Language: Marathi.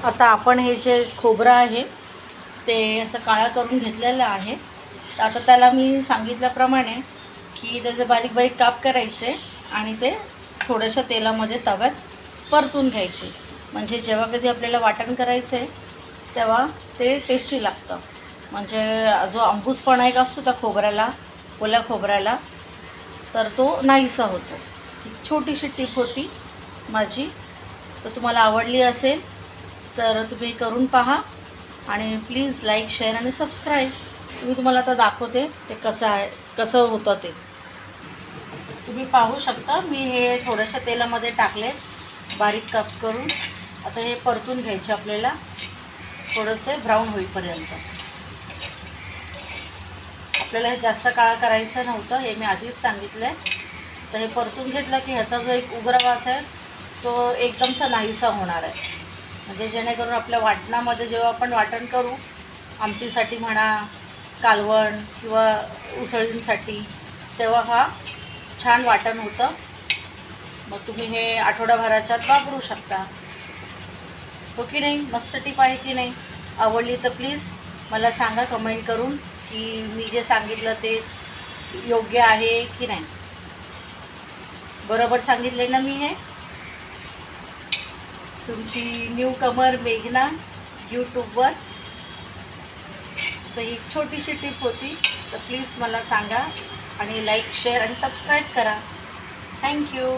आता आपण हे जे खोबरं आहे ते असं काळा करून घेतलेलं आहे. तर आता त्याला मी सांगितल्याप्रमाणे की त्याचे बारीक बारीक काप करायचे आणि ते थोड्याशा तेलामध्ये तव्यात परतून घ्यायचे. म्हणजे जेव्हा कधी आपल्याला वाटण करायचं आहे तेव्हा ते टेस्टी लागतं. म्हणजे जो आंबूसपणा एक असतो त्या खोबऱ्याला, ओल्या खोबऱ्याला, तर तो नाहीसा होतो. छोटीशी टिप होती माझी. तर तुम्हाला आवडली असेल तर तुम्ही करून पहा आणि प्लीज लाईक, शेअर आणि सबस्क्राईब. तुम्हाला आता दाखवते ते कसं होतं ते. तुम्ही पाहू शकता मी हे थोड्याशा तेलामध्ये टाकले बारीक काप करून. आता हे परतून घ्यायचे आपल्याला थोडंसं ब्राऊन होईपर्यंत. आपल्याला हे जास्त काळा करायचं नव्हतं, हे मी आधीच सांगितलं आहे. तर हे परतून घेतलं की ह्याचा जो एक उग्र वास आहे तो एकदमसा नाहीसा होणार आहे. म्हणजे जेणेकरून आपल्या वाटणामध्ये जेव्हा आपण वाटण करू, आमटीसाठी म्हणा, कालवण किंवा उसळींसाठी, तेव्हा हा छान वाटण होतं. मग तुम्ही हे आठवडाभराच्यात वापरू शकता. हो की नाही? मस्त टिप आहे की नाही? आवडली तर प्लीज मला सांगा कमेंट करून की मी जे सांगितलं ते योग्य आहे की नाही. बरोबर सांगितले ना मी? हे तुमची न्यू कमर मेघना यूट्यूबवर. तर ही छोटीशी टिप होती. तर प्लीज मला सांगा आणि लाईक, शेअर आणि सबस्क्राईब करा. थँक्यू.